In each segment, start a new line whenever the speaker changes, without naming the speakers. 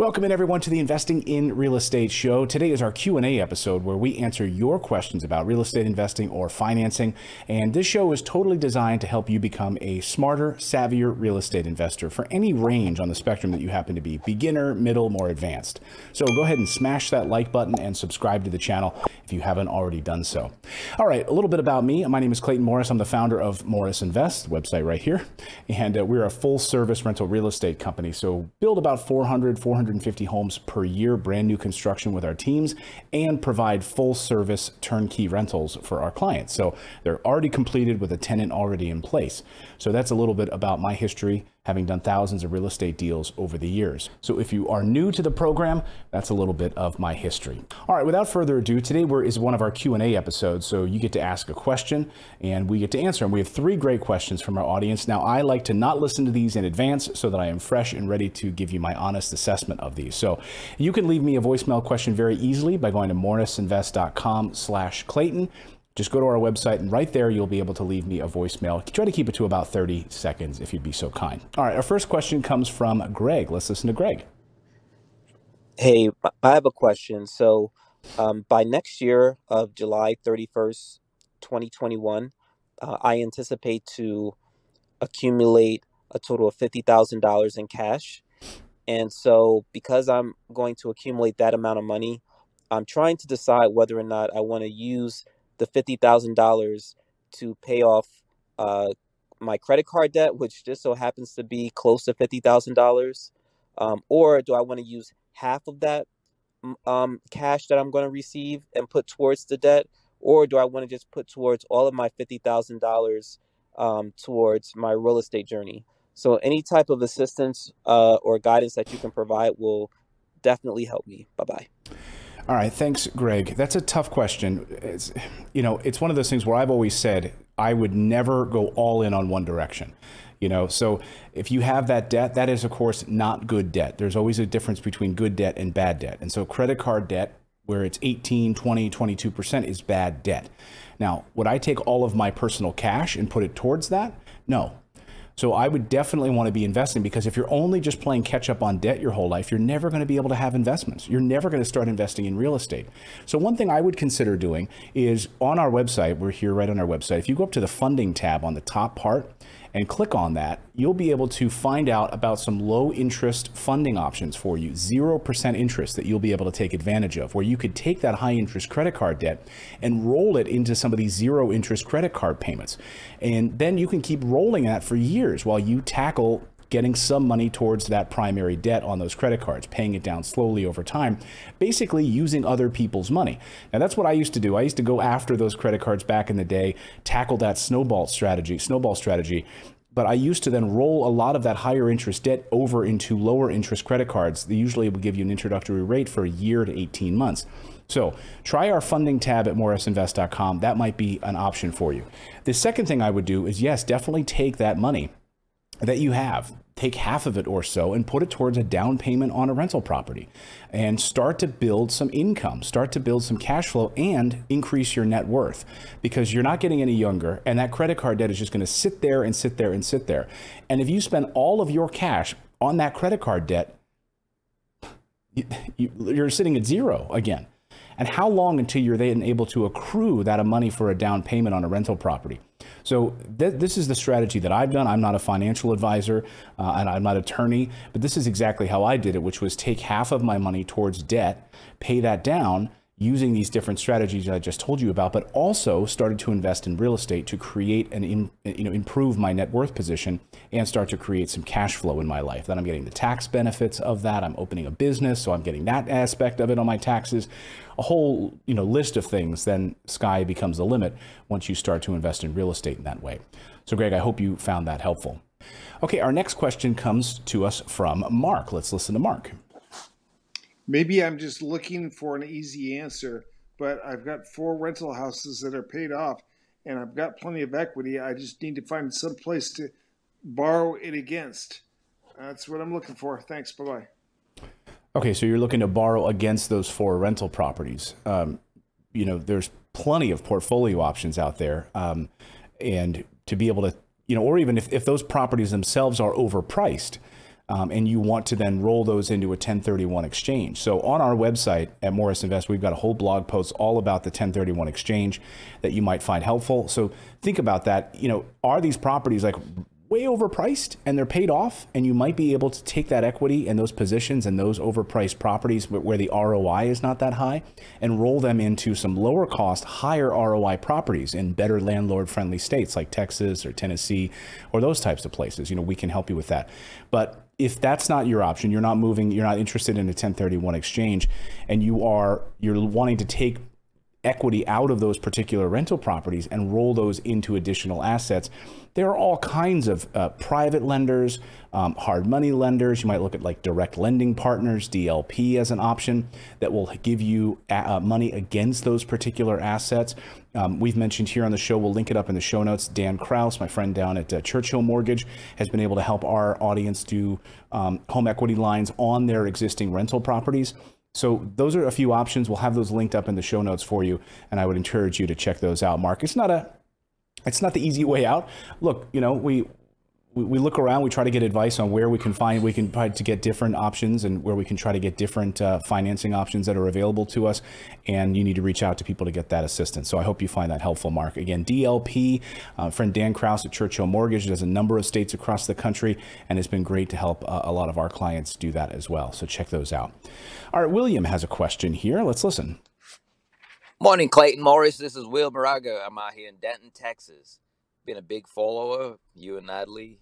Welcome in everyone to the Investing in Real Estate show. Today is our Q&A episode where we answer your questions about real estate investing or financing. And this show is totally designed to help you become a smarter, savvier real estate investor for any range on the spectrum that you happen to be, beginner, middle, more advanced. So go ahead and smash that like button and subscribe to the channel if you haven't already done so. All right, a little bit about me. My name is Clayton Morris. I'm the founder of Morris Invest, website right here. And we're a full service rental real estate company. So build about 450 homes per year, brand new construction with our teams, and provide full service turnkey rentals for our clients. So they're already completed with a tenant already in place. So that's a little bit about my history, having done thousands of real estate deals over the years. So if you are new to the program, that's a little bit of my history. All right, without further ado, today is one of our Q&A episodes. So you get to ask a question and we get to answer them. We have 3 great questions from our audience. Now, I like to not listen to these in advance so that I am fresh and ready to give you my honest assessment of these. So you can leave me a voicemail question very easily by going to morrisinvest.com/Clayton. Just go to our website and right there you'll be able to leave me a voicemail. Try to keep it to about 30 seconds if you'd be so kind. All right, our first question comes from Greg. Let's listen to Greg.
Hey, I have a question. So by next year of July 31st, 2021, I anticipate to accumulate a total of $50,000 in cash. And so because I'm going to accumulate that amount of money, I'm trying to decide whether or not I want to use the $50,000 to pay off my credit card debt, which just so happens to be close to $50,000, or do I want to use half of that cash that I'm going to receive and put towards the debt, or do I want to just put towards all of my $50,000 towards my real estate journey? So any type of assistance or guidance that you can provide will definitely help me. Bye-bye.
All right. Thanks, Greg. That's a tough question. It's one of those things where I've always said I would never go all in on one direction. So if you have that debt, that is, of course, not good debt. There's always a difference between good debt and bad debt. And so credit card debt, where it's 18, 20, 22% is bad debt. Now, would I take all of my personal cash and put it towards that? No. So I would definitely want to be investing, because if you're only just playing catch up on debt your whole life, you're never going to be able to have investments. You're never going to start investing in real estate. So one thing I would consider doing is on our website, we're here right on our website. If you go up to the funding tab on the top part and click on that, you'll be able to find out about some low interest funding options for you, 0% interest that you'll be able to take advantage of, where you could take that high interest credit card debt and roll it into some of these 0 interest credit card payments. And then you can keep rolling that for years while you tackle getting some money towards that primary debt on those credit cards, paying it down slowly over time, basically using other people's money. Now, that's what I used to do. I used to go after those credit cards back in the day, tackle that snowball strategy. But I used to then roll a lot of that higher interest debt over into lower interest credit cards. They usually will give you an introductory rate for a year to 18 months. So try our funding tab at morrisinvest.com. That might be an option for you. The second thing I would do is, yes, definitely take that money that you have, take half of it or so and put it towards a down payment on a rental property and start to build some income, start to build some cash flow and increase your net worth, because you're not getting any younger and that credit card debt is just going to sit there and sit there and sit there. And if you spend all of your cash on that credit card debt, you're sitting at 0 again. And how long until you're then able to accrue that money for a down payment on a rental property? So this is the strategy that I've done. I'm not a financial advisor and I'm not an attorney, but this is exactly how I did it, which was take half of my money towards debt, pay that down using these different strategies that I just told you about, but also started to invest in real estate to create and improve my net worth position and start to create some cash flow in my life. Then I'm getting the tax benefits of that. I'm opening a business, so I'm getting that aspect of it on my taxes. A whole list of things. Then sky becomes the limit once you start to invest in real estate in that way. So Greg, I hope you found that helpful. Okay, our next question comes to us from Mark. Let's listen to Mark.
Maybe I'm just looking for an easy answer, but I've got 4 rental houses that are paid off and I've got plenty of equity. I just need to find some place to borrow it against. That's what I'm looking for. Thanks. Bye-bye.
Okay, so you're looking to borrow against those 4 rental properties. There's plenty of portfolio options out there. And to be able to, or even if those properties themselves are overpriced, and you want to then roll those into a 1031 exchange. So on our website at Morris Invest, we've got a whole blog post all about the 1031 exchange that you might find helpful. So think about that. You know, are these properties like way overpriced and they're paid off, and you might be able to take that equity and those positions and those overpriced properties where the ROI is not that high and roll them into some lower cost, higher ROI properties in better landlord friendly states like Texas or Tennessee or those types of places. You know, we can help you with that. But if that's not your option, you're not moving, you're not interested in a 1031 exchange, and you're wanting to take equity out of those particular rental properties and roll those into additional assets, there are all kinds of private lenders, hard money lenders. You might look at like direct lending partners, DLP, as an option that will give you money against those particular assets. We've mentioned here on the show, we'll link it up in the show notes, Dan Kraus, my friend down at Churchill Mortgage, has been able to help our audience do home equity lines on their existing rental properties. So those are a few options. We'll have those linked up in the show notes for you, and I would encourage you to check those out. Mark, it's not the easy way out. Look, you know, we look around, we try to get advice on where we can try to get different options and where we can try to get different financing options that are available to us. And you need to reach out to people to get that assistance. So I hope you find that helpful, Mark. Again, DLP, friend Dan Kraus at Churchill Mortgage, does a number of states across the country, and it's been great to help a lot of our clients do that as well. So check those out. All right, William has a question here. Let's listen.
Morning, Clayton Morris. This is Will Moraga. I'm out here in Denton, Texas. Been a big follower. You and Natalie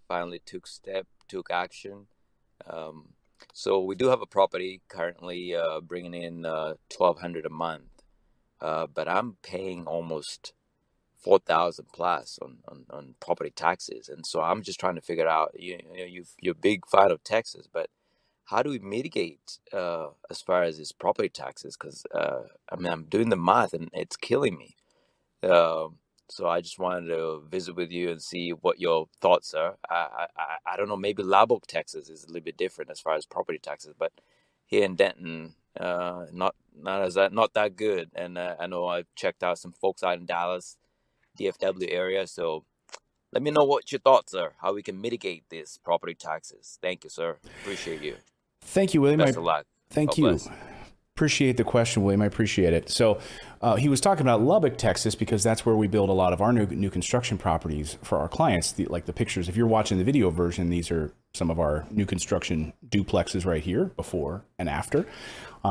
finally took action. So we do have a property currently bringing in $1,200 a month, but I'm paying almost $4,000 plus on property taxes, and so I'm just trying to figure out. You're a big fan of Texas, but how do we mitigate as far as his property taxes? Because I'm doing the math and it's killing me. So I just wanted to visit with you and see what your thoughts are. I don't know, maybe Lubbock, Texas is a little bit different as far as property taxes, but here in Denton, not that good. And I know I've checked out some folks out in Dallas, DFW area. So let me know what your thoughts are, how we can mitigate these property taxes. Thank you, sir. Appreciate you.
Thank you, William.
Best of luck.
Thank you. Appreciate the question, William. I appreciate it. So he was talking about Lubbock, Texas, because that's where we build a lot of our new construction properties for our clients. Like the pictures, if you're watching the video version, these are some of our new construction duplexes right here, before and after,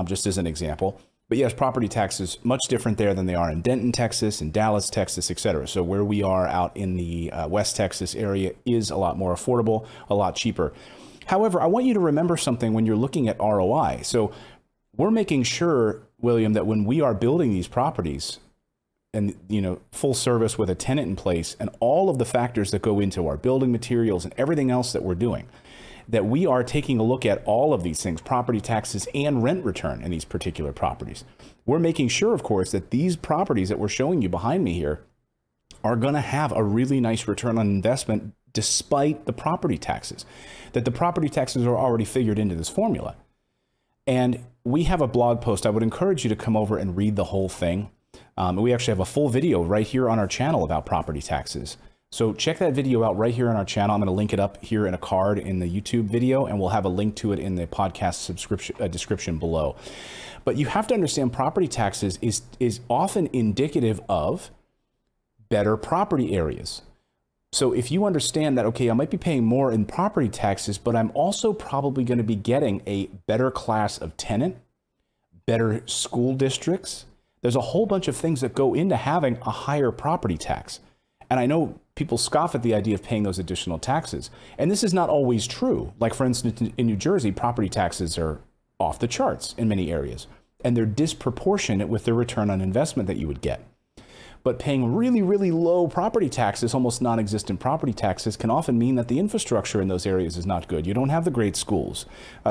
just as an example. But yes, property taxes much different there than they are in Denton, Texas, and Dallas, Texas, etc. So where we are out in the West Texas area is a lot more affordable, a lot cheaper. However, I want you to remember something when you're looking at ROI. So we're making sure, William, that when we are building these properties and, you know, full service with a tenant in place and all of the factors that go into our building materials and everything else that we're doing, that we are taking a look at all of these things, property taxes and rent return in these particular properties. We're making sure, of course, that these properties that we're showing you behind me here are going to have a really nice return on investment despite the property taxes, that the property taxes are already figured into this formula. And we have a blog post. I would encourage you to come over and read the whole thing. We actually have a full video right here on our channel about property taxes. So check that video out right here on our channel. I'm going to link it up here in a card in the YouTube video, and we'll have a link to it in the podcast description below. But you have to understand property taxes is often indicative of better property areas. So if you understand that, okay, I might be paying more in property taxes, but I'm also probably going to be getting a better class of tenant, better school districts. There's a whole bunch of things that go into having a higher property tax. And I know people scoff at the idea of paying those additional taxes. And this is not always true. Like, for instance, in New Jersey, property taxes are off the charts in many areas, and they're disproportionate with the return on investment that you would get. But paying really, really low property taxes, almost non-existent property taxes, can often mean that the infrastructure in those areas is not good. You don't have the great schools.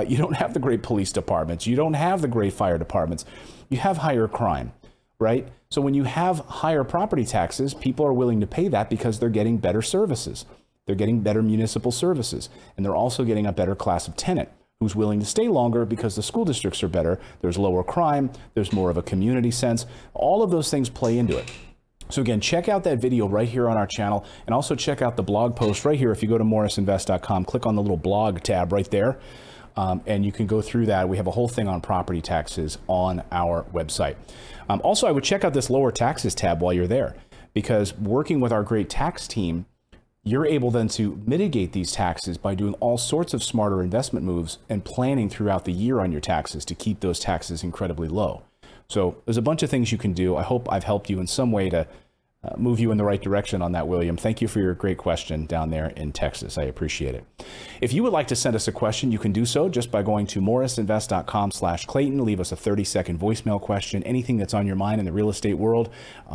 You don't have the great police departments. You don't have the great fire departments. You have higher crime, right? So when you have higher property taxes, people are willing to pay that because they're getting better services. They're getting better municipal services, and they're also getting a better class of tenant who's willing to stay longer because the school districts are better. There's lower crime. There's more of a community sense. All of those things play into it. So again, check out that video right here on our channel, and also check out the blog post right here. If you go to morrisinvest.com, click on the little blog tab right there, and you can go through that. We have a whole thing on property taxes on our website. Also, I would check out this lower taxes tab while you're there, because working with our great tax team, you're able then to mitigate these taxes by doing all sorts of smarter investment moves and planning throughout the year on your taxes to keep those taxes incredibly low. So there's a bunch of things you can do. I hope I've helped you in some way to move you in the right direction on that, William. Thank you for your great question down there in Texas. I appreciate it. If you would like to send us a question, you can do so just by going to morrisinvest.com/Clayton. Leave us a 30-second voicemail question, anything that's on your mind in the real estate world,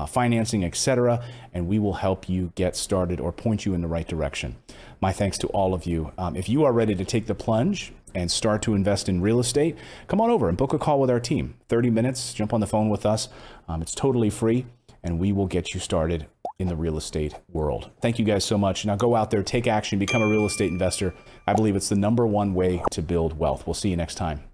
financing, etc., and we will help you get started or point you in the right direction. My thanks to all of you. If you are ready to take the plunge and start to invest in real estate, come on over and book a call with our team. 30 minutes, jump on the phone with us. It's totally free, and we will get you started in the real estate world. Thank you guys so much. Now go out there, take action, become a real estate investor. I believe it's the #1 way to build wealth. We'll see you next time.